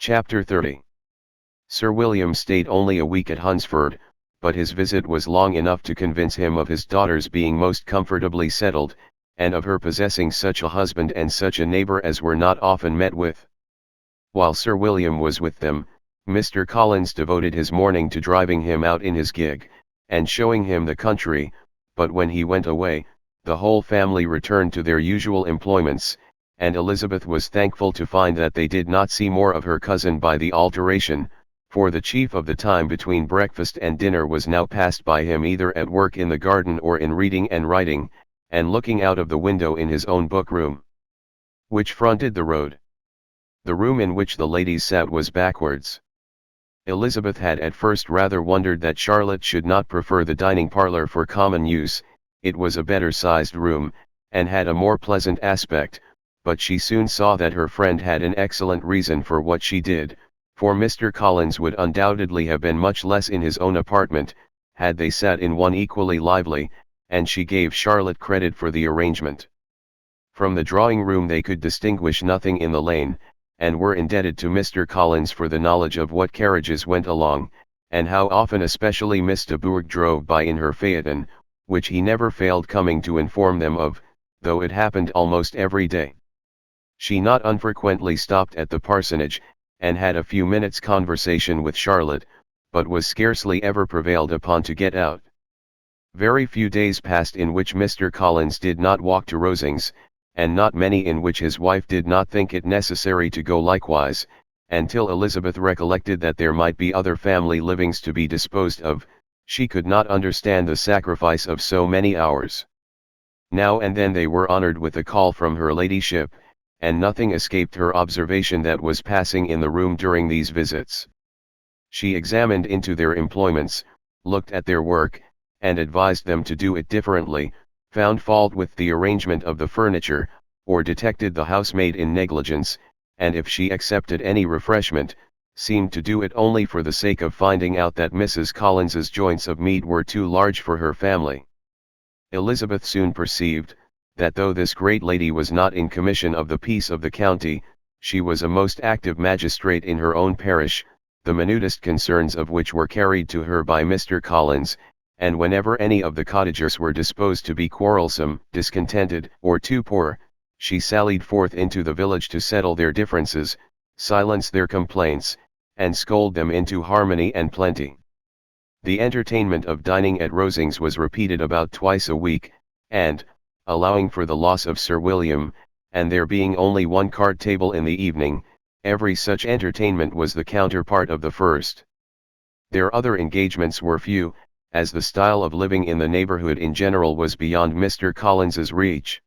Chapter 30. Sir William stayed only a week at Hunsford, but his visit was long enough to convince him of his daughter's being most comfortably settled, and of her possessing such a husband and such a neighbour as were not often met with. While Sir William was with them, Mr. Collins devoted his morning to driving him out in his gig, and showing him the country, but when he went away, the whole family returned to their usual employments, and Elizabeth was thankful to find that they did not see more of her cousin by the alteration, for the chief of the time between breakfast and dinner was now passed by him either at work in the garden or in reading and writing, and looking out of the window in his own book-room, which fronted the road. The room in which the ladies sat was backwards. Elizabeth had at first rather wondered that Charlotte should not prefer the dining parlour for common use. It was a better-sized room, and had a more pleasant aspect, but she soon saw that her friend had an excellent reason for what she did, for Mr. Collins would undoubtedly have been much less in his own apartment, had they sat in one equally lively, and she gave Charlotte credit for the arrangement. From the drawing-room they could distinguish nothing in the lane, and were indebted to Mr. Collins for the knowledge of what carriages went along, and how often especially Miss de Bourgh drove by in her phaeton, which he never failed coming to inform them of, though it happened almost every day. She not unfrequently stopped at the parsonage, and had a few minutes' conversation with Charlotte, but was scarcely ever prevailed upon to get out. Very few days passed in which Mr. Collins did not walk to Rosings, and not many in which his wife did not think it necessary to go likewise, until Elizabeth recollected that there might be other family livings to be disposed of. She could not understand the sacrifice of so many hours. Now and then they were honoured with a call from her ladyship, and nothing escaped her observation that was passing in the room during these visits. She examined into their employments, looked at their work, and advised them to do it differently, found fault with the arrangement of the furniture, or detected the housemaid in negligence, and if she accepted any refreshment, seemed to do it only for the sake of finding out that Mrs. Collins's joints of meat were too large for her family. Elizabeth soon perceived, that though this great lady was not in commission of the peace of the county, she was a most active magistrate in her own parish, the minutest concerns of which were carried to her by Mr. Collins, and whenever any of the cottagers were disposed to be quarrelsome, discontented, or too poor, she sallied forth into the village to settle their differences, silence their complaints, and scold them into harmony and plenty. The entertainment of dining at Rosings was repeated about twice a week, and, allowing for the loss of Sir William, and there being only one card table in the evening, every such entertainment was the counterpart of the first. Their other engagements were few, as the style of living in the neighbourhood in general was beyond Mr. Collins's reach.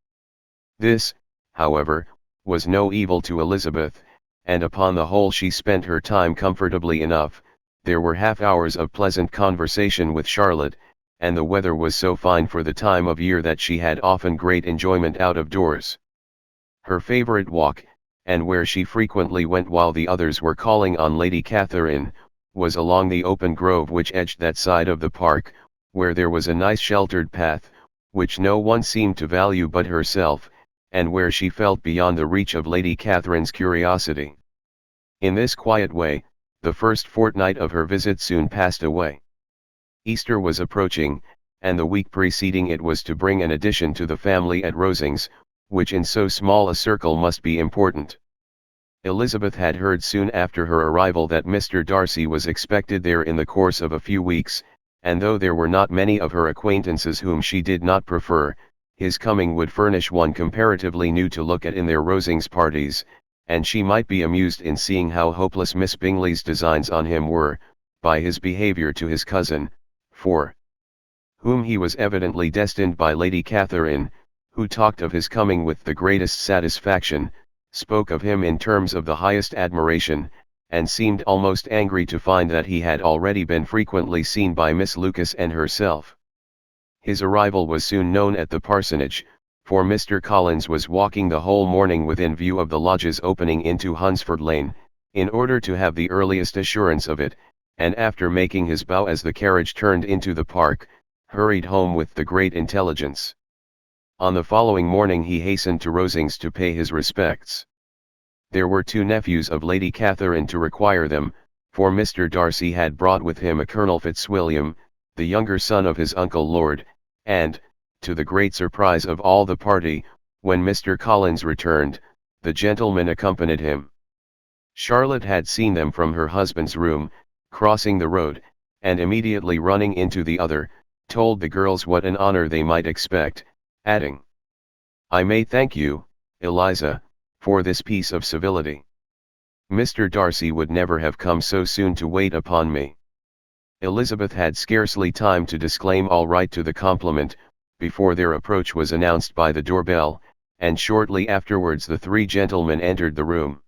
This, however, was no evil to Elizabeth, and upon the whole she spent her time comfortably enough. There were half-hours of pleasant conversation with Charlotte, and the weather was so fine for the time of year that she had often great enjoyment out of doors. Her favourite walk, and where she frequently went while the others were calling on Lady Catherine, was along the open grove which edged that side of the park, where there was a nice sheltered path, which no one seemed to value but herself, and where she felt beyond the reach of Lady Catherine's curiosity. In this quiet way, the first fortnight of her visit soon passed away. Easter was approaching, and the week preceding it was to bring an addition to the family at Rosings, which in so small a circle must be important. Elizabeth had heard soon after her arrival that Mr. Darcy was expected there in the course of a few weeks, and though there were not many of her acquaintances whom she did not prefer, his coming would furnish one comparatively new to look at in their Rosings parties, and she might be amused in seeing how hopeless Miss Bingley's designs on him were, by his behaviour to his cousin, for whom he was evidently destined by Lady Catherine, who talked of his coming with the greatest satisfaction, spoke of him in terms of the highest admiration, and seemed almost angry to find that he had already been frequently seen by Miss Lucas and herself. His arrival was soon known at the parsonage, for Mr. Collins was walking the whole morning within view of the lodges opening into Hunsford Lane, in order to have the earliest assurance of it, and after making his bow as the carriage turned into the park, hurried home with the great intelligence. On the following morning he hastened to Rosings to pay his respects. There were 2 nephews of Lady Catherine to require them, for Mr. Darcy had brought with him a Colonel Fitzwilliam, the younger son of his uncle Lord, and, to the great surprise of all the party, when Mr. Collins returned, the gentleman accompanied him. Charlotte had seen them from her husband's room, crossing the road, and immediately running into the other, told the girls what an honor they might expect, adding, "I may thank you, Eliza, for this piece of civility. Mr. Darcy would never have come so soon to wait upon me." Elizabeth had scarcely time to disclaim all right to the compliment, before their approach was announced by the doorbell, and shortly afterwards the 3 gentlemen entered the room.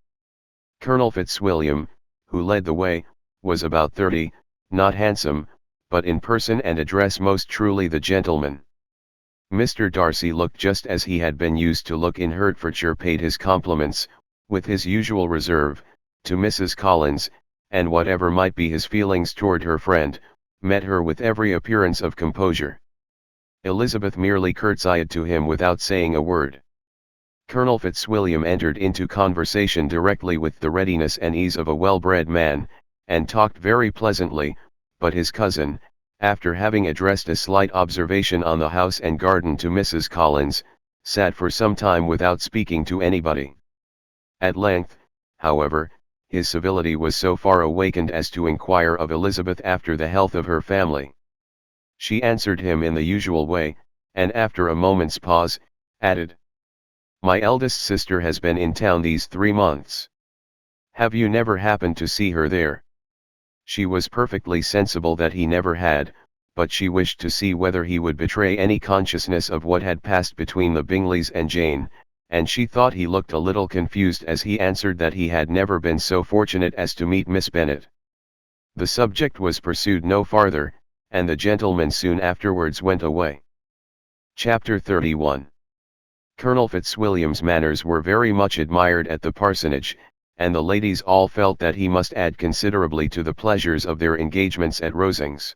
Colonel Fitzwilliam, who led the way, was about 30, not handsome, but in person and address most truly the gentleman. Mr. Darcy looked just as he had been used to look in Hertfordshire, paid his compliments, with his usual reserve, to Mrs. Collins, and whatever might be his feelings toward her friend, met her with every appearance of composure. Elizabeth merely curtsied to him without saying a word. Colonel Fitzwilliam entered into conversation directly with the readiness and ease of a well-bred man, and talked very pleasantly, but his cousin, after having addressed a slight observation on the house and garden to Mrs. Collins, sat for some time without speaking to anybody. At length, however, his civility was so far awakened as to inquire of Elizabeth after the health of her family. She answered him in the usual way, and after a moment's pause, added, "My eldest sister has been in town these 3 months. Have you never happened to see her there?" She was perfectly sensible that he never had, but she wished to see whether he would betray any consciousness of what had passed between the Bingleys and Jane, and she thought he looked a little confused as he answered that he had never been so fortunate as to meet Miss Bennet. The subject was pursued no farther, and the gentlemen soon afterwards went away. Chapter 31. Colonel Fitzwilliam's manners were very much admired at the parsonage, and the ladies all felt that he must add considerably to the pleasures of their engagements at Rosings.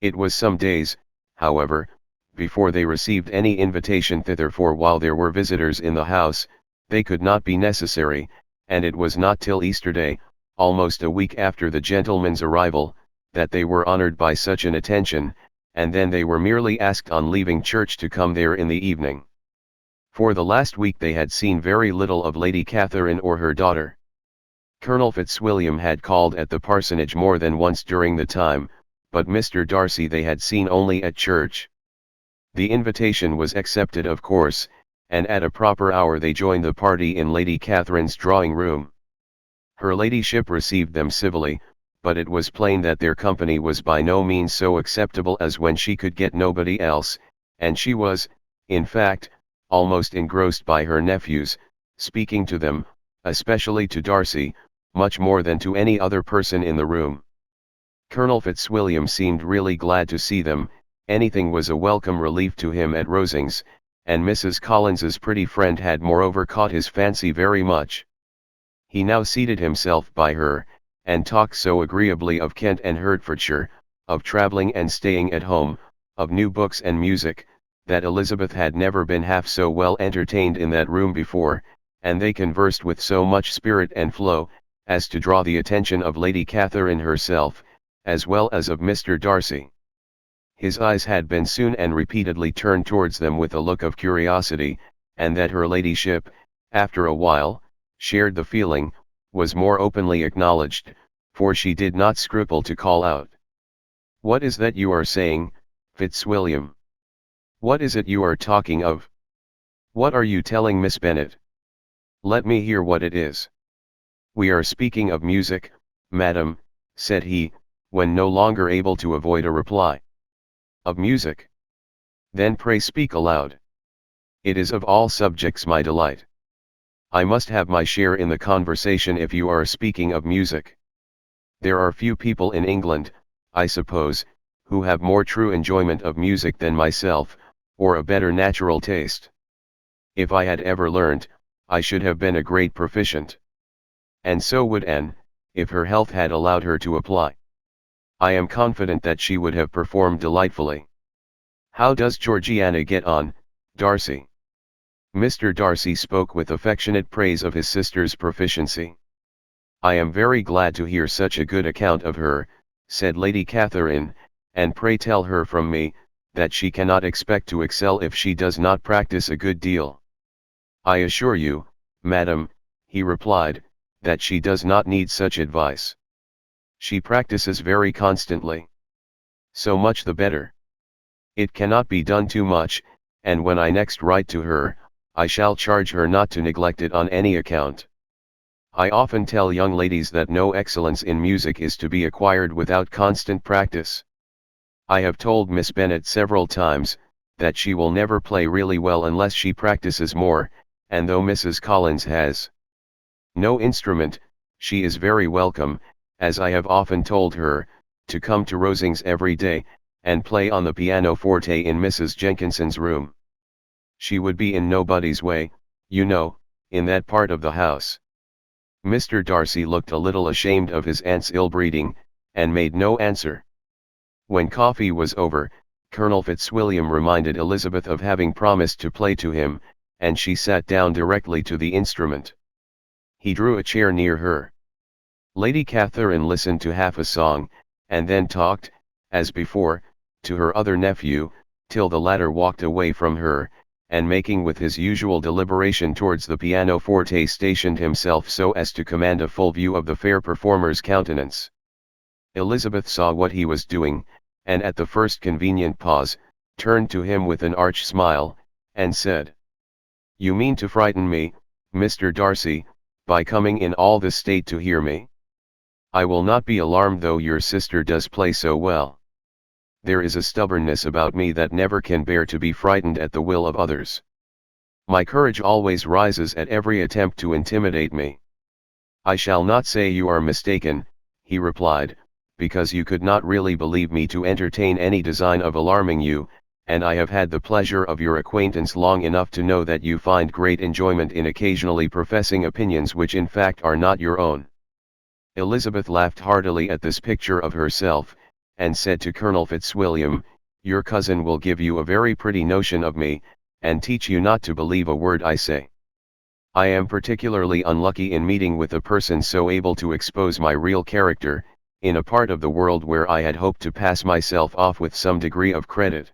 It was some days, however, before they received any invitation thither, for while there were visitors in the house, they could not be necessary, and it was not till Easter Day, almost a week after the gentleman's arrival, that they were honored by such an attention, and then they were merely asked on leaving church to come there in the evening. For the last week they had seen very little of Lady Catherine or her daughter. Colonel Fitzwilliam had called at the parsonage more than once during the time, but Mr. Darcy they had seen only at church. The invitation was accepted of course, and at a proper hour they joined the party in Lady Catherine's drawing room. Her ladyship received them civilly, but it was plain that their company was by no means so acceptable as when she could get nobody else, and she was, in fact, almost engrossed by her nephews, speaking to them, especially to Darcy, much more than to any other person in the room. Colonel Fitzwilliam seemed really glad to see them, anything was a welcome relief to him at Rosings, and Mrs. Collins's pretty friend had moreover caught his fancy very much. He now seated himself by her, and talked so agreeably of Kent and Hertfordshire, of travelling and staying at home, of new books and music, that Elizabeth had never been half so well entertained in that room before, and they conversed with so much spirit and flow, as to draw the attention of Lady Catherine herself, as well as of Mr. Darcy. His eyes had been soon and repeatedly turned towards them with a look of curiosity, and that her ladyship, after a while, shared the feeling, was more openly acknowledged, for she did not scruple to call out, "What is that you are saying, Fitzwilliam? What is it you are talking of? What are you telling Miss Bennet? Let me hear what it is." "We are speaking of music, madam," said he, when no longer able to avoid a reply. "Of music? Then pray speak aloud. It is of all subjects my delight. I must have my share in the conversation if you are speaking of music. There are few people in England, I suppose, who have more true enjoyment of music than myself, or a better natural taste. If I had ever learnt, I should have been a great proficient. And so would Anne, if her health had allowed her to apply. I am confident that she would have performed delightfully. How does Georgiana get on, Darcy?" Mr. Darcy spoke with affectionate praise of his sister's proficiency. "I am very glad to hear such a good account of her," said Lady Catherine, "and pray tell her from me, that she cannot expect to excel if she does not practice a good deal." "I assure you, madam," he replied, "that she does not need such advice. She practices very constantly. So much the better. It cannot be done too much, and when I next write to her, I shall charge her not to neglect it on any account. I often tell young ladies that no excellence in music is to be acquired without constant practice. I have told Miss Bennet several times, that she will never play really well unless she practices more, and though Mrs. Collins has no instrument, she is very welcome, as I have often told her, to come to Rosings every day, and play on the pianoforte in Mrs. Jenkinson's room. She would be in nobody's way, you know, in that part of the house." Mr. Darcy looked a little ashamed of his aunt's ill-breeding, and made no answer. When coffee was over, Colonel Fitzwilliam reminded Elizabeth of having promised to play to him, and she sat down directly to the instrument. He drew a chair near her. Lady Catherine listened to half a song, and then talked, as before, to her other nephew, till the latter walked away from her, and making with his usual deliberation towards the pianoforte stationed himself so as to command a full view of the fair performer's countenance. Elizabeth saw what he was doing, and at the first convenient pause, turned to him with an arch smile, and said, "You mean to frighten me, Mr. Darcy, by coming in all this state to hear me? I will not be alarmed though your sister does play so well. There is a stubbornness about me that never can bear to be frightened at the will of others. My courage always rises at every attempt to intimidate me." "I shall not say you are mistaken," he replied, "because you could not really believe me to entertain any design of alarming you, and I have had the pleasure of your acquaintance long enough to know that you find great enjoyment in occasionally professing opinions which in fact are not your own." Elizabeth laughed heartily at this picture of herself, and said to Colonel Fitzwilliam, "Your cousin will give you a very pretty notion of me, and teach you not to believe a word I say. I am particularly unlucky in meeting with a person so able to expose my real character, in a part of the world where I had hoped to pass myself off with some degree of credit.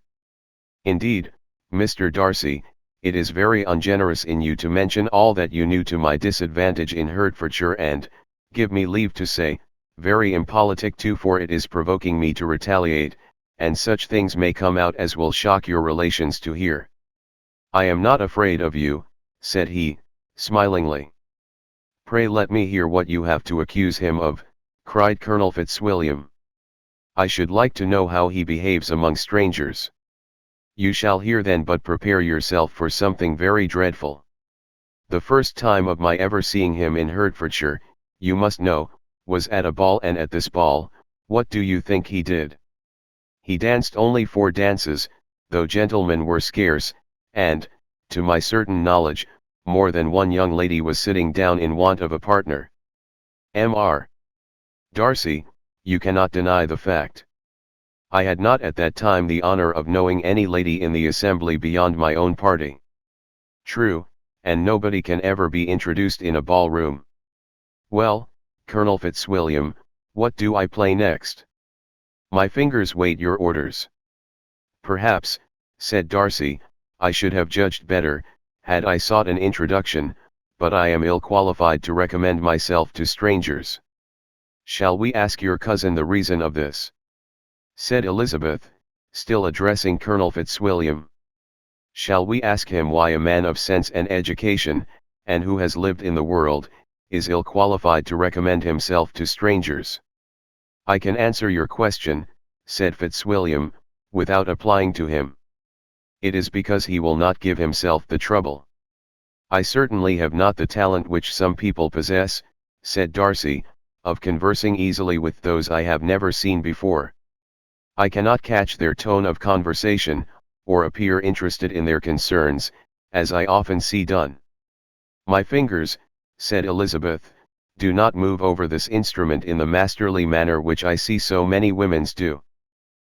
Indeed, Mr. Darcy, it is very ungenerous in you to mention all that you knew to my disadvantage in Hertfordshire and, give me leave to say, very impolitic too, for it is provoking me to retaliate, and such things may come out as will shock your relations to hear." "I am not afraid of you," said he, smilingly. "Pray let me hear what you have to accuse him of," cried Colonel Fitzwilliam. "I should like to know how he behaves among strangers." "You shall hear then, but prepare yourself for something very dreadful. The first time of my ever seeing him in Hertfordshire, you must know, was at a ball, and at this ball, what do you think he did? He danced only 4 dances, though gentlemen were scarce, and, to my certain knowledge, more than one young lady was sitting down in want of a partner. Mr. Darcy, you cannot deny the fact. I had not at that time the honor of knowing any lady in the assembly beyond my own party. True, and nobody can ever be introduced in a ballroom. Well, Colonel Fitzwilliam, what do I play next? My fingers wait your orders." "Perhaps," said Darcy, "I should have judged better, had I sought an introduction, but I am ill qualified to recommend myself to strangers." "Shall we ask your cousin the reason of this?" said Elizabeth, still addressing Colonel Fitzwilliam. "Shall we ask him why a man of sense and education, and who has lived in the world, is ill qualified to recommend himself to strangers?" "I can answer your question," said Fitzwilliam, without applying to him. "It is because he will not give himself the trouble." "I certainly have not the talent which some people possess," said Darcy, "of conversing easily with those I have never seen before. I cannot catch their tone of conversation, or appear interested in their concerns, as I often see done." "My fingers," said Elizabeth, "do not move over this instrument in the masterly manner which I see so many women's do.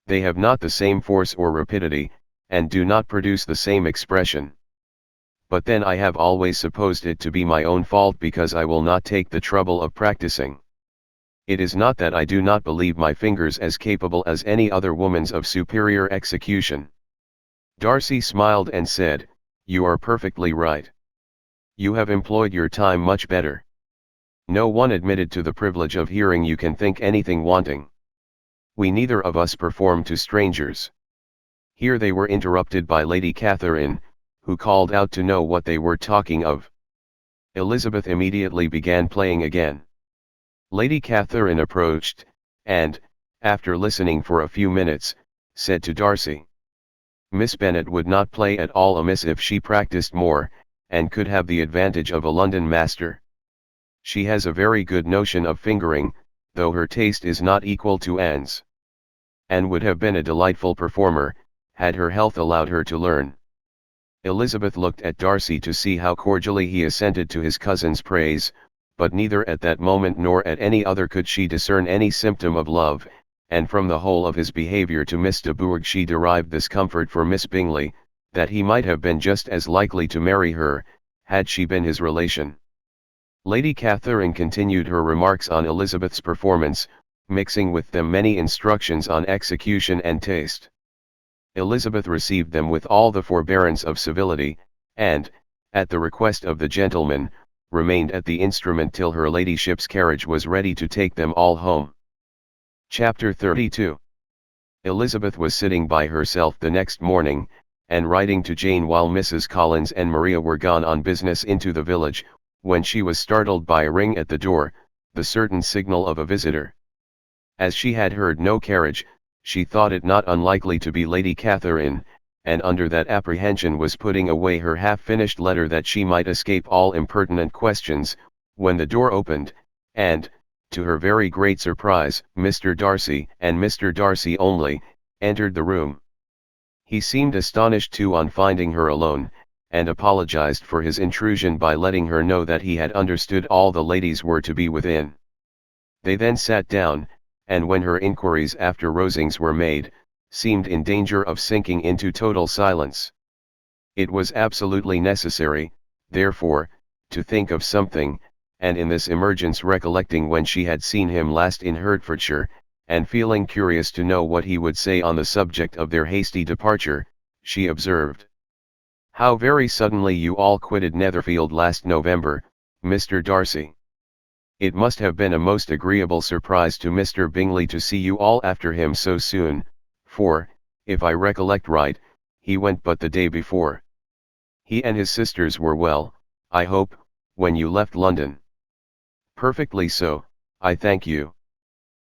They have not the same force or rapidity, and do not produce the same expression. but then I have always supposed it to be my own fault because I will not take the trouble of practicing. It is not that I do not believe my fingers as capable as any other woman's of superior execution." Darcy smiled and said, "You are perfectly right. You have employed your time much better. No one admitted to the privilege of hearing you can think anything wanting. We neither of us perform to strangers." Here they were interrupted by Lady Catherine, who called out to know what they were talking of. Elizabeth immediately began playing again. Lady Catherine approached, and, after listening for a few minutes, said to Darcy, "Miss Bennet would not play at all amiss if she practiced more, and could have the advantage of a London master. She has a very good notion of fingering, though her taste is not equal to Anne's. And would have been a delightful performer, had her health allowed her to learn." Elizabeth looked at Darcy to see how cordially he assented to his cousin's praise, but neither at that moment nor at any other could she discern any symptom of love, and from the whole of his behaviour to Miss de Bourgh she derived this comfort for Miss Bingley, that he might have been just as likely to marry her, had she been his relation. Lady Catherine continued her remarks on Elizabeth's performance, mixing with them many instructions on execution and taste. Elizabeth received them with all the forbearance of civility, and, at the request of the gentleman, remained at the instrument till her ladyship's carriage was ready to take them all home. Chapter 32. Elizabeth was sitting by herself the next morning, and writing to Jane while Mrs. Collins and Maria were gone on business into the village, when she was startled by a ring at the door, the certain signal of a visitor. As she had heard no carriage, she thought it not unlikely to be Lady Catherine, and under that apprehension was putting away her half-finished letter that she might escape all impertinent questions, when the door opened, and, to her very great surprise, Mr. Darcy, and Mr. Darcy only, entered the room. He seemed astonished too on finding her alone, and apologized for his intrusion by letting her know that he had understood all the ladies were to be within. They then sat down, and when her inquiries after Rosings were made, seemed in danger of sinking into total silence. It was absolutely necessary, therefore, to think of something, and in this emergence recollecting when she had seen him last in Hertfordshire, and feeling curious to know what he would say on the subject of their hasty departure, she observed, "How very suddenly you all quitted Netherfield last November, Mr. Darcy. It must have been a most agreeable surprise to Mr. Bingley to see you all after him so soon, for, if I recollect right, he went but the day before. He and his sisters were well, I hope, when you left London?" "Perfectly so, I thank you."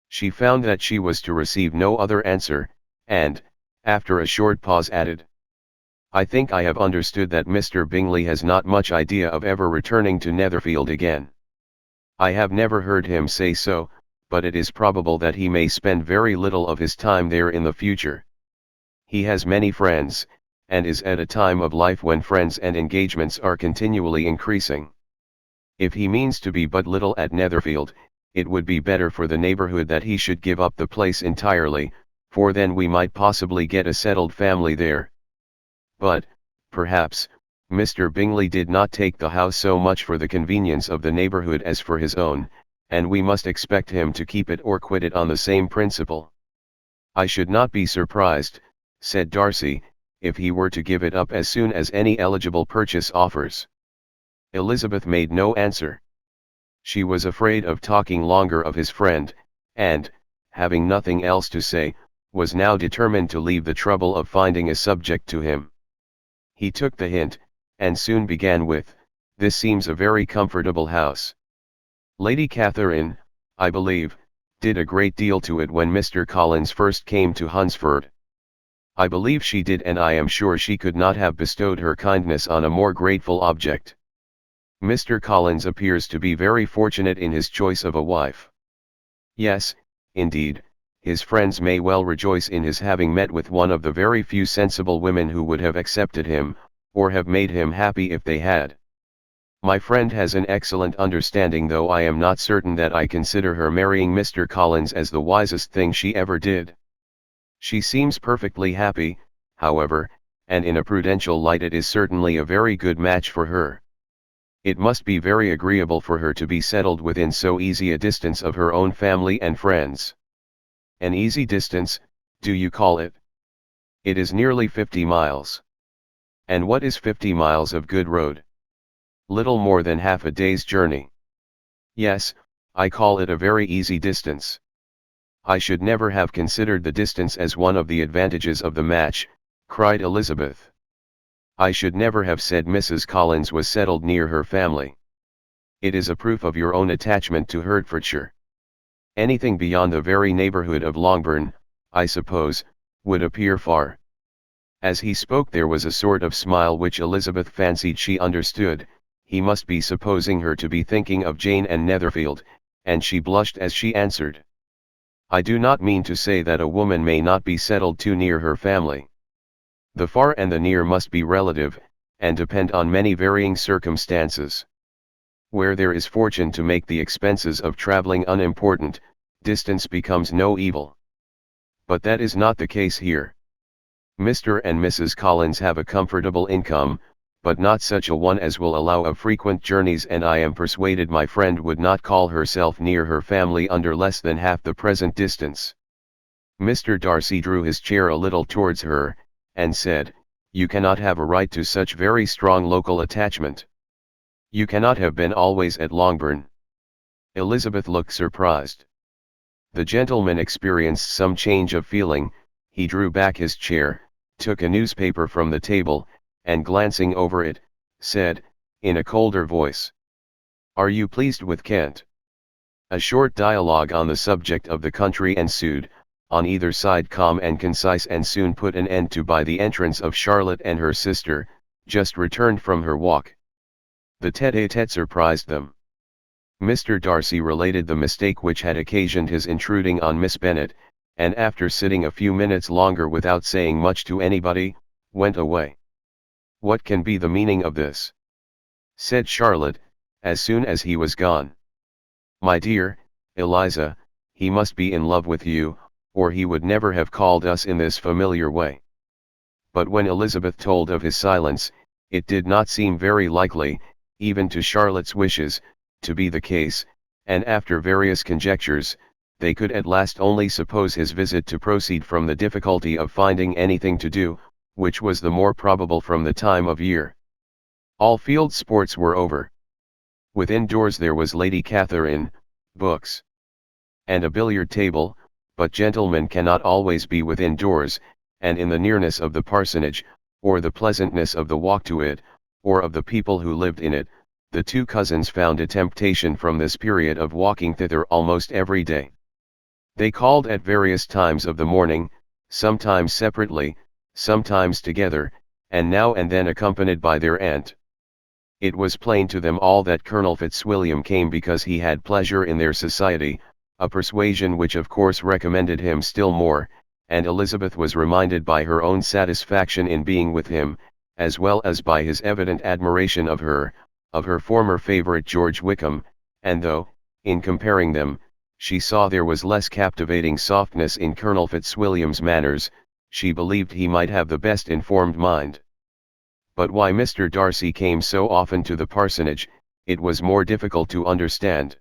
She found that she was to receive no other answer, and, after a short pause added, "I think I have understood that Mr. Bingley has not much idea of ever returning to Netherfield again. I have never heard him say so, but it is probable that he may spend very little of his time there in the future. He has many friends, and is at a time of life when friends and engagements are continually increasing. If he means to be but little at Netherfield, it would be better for the neighbourhood that he should give up the place entirely, for then we might possibly get a settled family there. But, perhaps, Mr. Bingley did not take the house so much for the convenience of the neighbourhood as for his own, and we must expect him to keep it or quit it on the same principle." "I should not be surprised," said Darcy, "if he were to give it up as soon as any eligible purchase offers." Elizabeth made no answer. She was afraid of talking longer of his friend, and, having nothing else to say, was now determined to leave the trouble of finding a subject to him. He took the hint, and soon began with, "This seems a very comfortable house. Lady Catherine, I believe, did a great deal to it when Mr. Collins first came to Hunsford. I believe she did, and I am sure she could not have bestowed her kindness on a more grateful object. Mr. Collins appears to be very fortunate in his choice of a wife. Yes, indeed, his friends may well rejoice in his having met with one of the very few sensible women who would have accepted him, or have made him happy if they had. My friend has an excellent understanding, though I am not certain that I consider her marrying Mr. Collins as the wisest thing she ever did. She seems perfectly happy, however, and in a prudential light it is certainly a very good match for her. It must be very agreeable for her to be settled within so easy a distance of her own family and friends. An easy distance, do you call it? It is nearly 50 miles. And what is 50 miles of good road? Little more than half a day's journey. Yes, I call it a very easy distance. I should never have considered the distance as one of the advantages of the match, cried Elizabeth. I should never have said Mrs. Collins was settled near her family. It is a proof of your own attachment to Hertfordshire. Anything beyond the very neighbourhood of Longbourn, I suppose, would appear far. As he spoke there was a sort of smile which Elizabeth fancied she understood. He must be supposing her to be thinking of Jane and Netherfield, and she blushed as she answered. I do not mean to say that a woman may not be settled too near her family. The far and the near must be relative, and depend on many varying circumstances. Where there is fortune to make the expenses of travelling unimportant, distance becomes no evil. But that is not the case here. Mr. and Mrs. Collins have a comfortable income, but not such a one as will allow of frequent journeys, and I am persuaded my friend would not call herself near her family under less than half the present distance. Mr. Darcy drew his chair a little towards her, and said, You cannot have a right to such very strong local attachment. You cannot have been always at Longbourn. Elizabeth looked surprised. The gentleman experienced some change of feeling. He drew back his chair, took a newspaper from the table, and glancing over it, said, in a colder voice, Are you pleased with Kent? A short dialogue on the subject of the country ensued, on either side calm and concise, and soon put an end to by the entrance of Charlotte and her sister, just returned from her walk. The tête-à-tête surprised them. Mr. Darcy related the mistake which had occasioned his intruding on Miss Bennet, and after sitting a few minutes longer without saying much to anybody, went away. What can be the meaning of this? Said Charlotte, as soon as he was gone. My dear Eliza, he must be in love with you, or he would never have called us in this familiar way. But when Elizabeth told of his silence, it did not seem very likely, even to Charlotte's wishes, to be the case, and after various conjectures, they could at last only suppose his visit to proceed from the difficulty of finding anything to do, which was the more probable from the time of year. All field sports were over. Within doors there was Lady Catherine, books, and a billiard table, but gentlemen cannot always be within doors, and in the nearness of the parsonage, or the pleasantness of the walk to it, or of the people who lived in it, the two cousins found a temptation from this period of walking thither almost every day. They called at various times of the morning, sometimes separately, sometimes together, and now and then accompanied by their aunt. It was plain to them all that Colonel Fitzwilliam came because he had pleasure in their society, a persuasion which of course recommended him still more, and Elizabeth was reminded by her own satisfaction in being with him, as well as by his evident admiration of her former favourite George Wickham, and though, in comparing them, she saw there was less captivating softness in Colonel Fitzwilliam's manners, she believed he might have the best informed mind. But why Mr. Darcy came so often to the parsonage, it was more difficult to understand.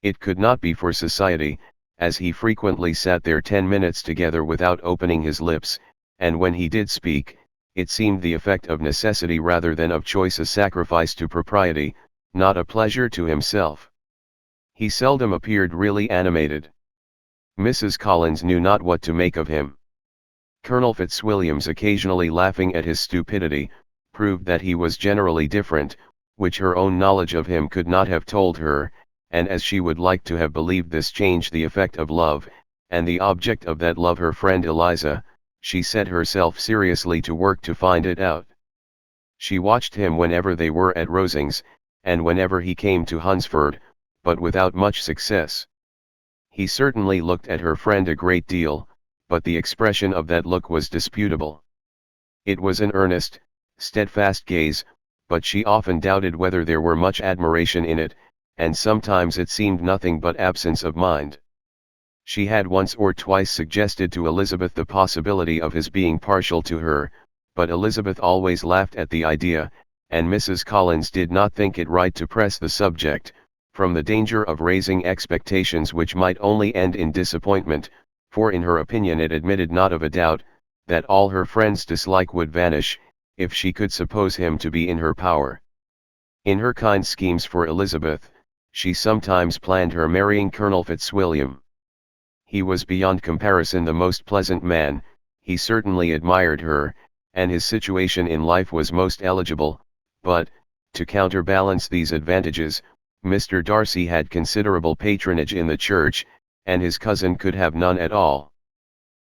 It could not be for society, as he frequently sat there 10 minutes together without opening his lips, and when he did speak, it seemed the effect of necessity rather than of choice, a sacrifice to propriety, not a pleasure to himself. He seldom appeared really animated. Mrs. Collins knew not what to make of him. Colonel Fitzwilliams, occasionally laughing at his stupidity, proved that he was generally different, which her own knowledge of him could not have told her, and as she would like to have believed this changed the effect of love, and the object of that love her friend Eliza, she set herself seriously to work to find it out. She watched him whenever they were at Rosings, and whenever he came to Hunsford, but without much success. He certainly looked at her friend a great deal, but the expression of that look was disputable. It was an earnest, steadfast gaze, but she often doubted whether there were much admiration in it, and sometimes it seemed nothing but absence of mind. She had once or twice suggested to Elizabeth the possibility of his being partial to her, but Elizabeth always laughed at the idea, and Mrs. Collins did not think it right to press the subject, from the danger of raising expectations which might only end in disappointment, for in her opinion it admitted not of a doubt, that all her friend's dislike would vanish, if she could suppose him to be in her power. In her kind schemes for Elizabeth, she sometimes planned her marrying Colonel Fitzwilliam. He was beyond comparison the most pleasant man, he certainly admired her, and his situation in life was most eligible, but, to counterbalance these advantages, Mr. Darcy had considerable patronage in the church, and his cousin could have none at all.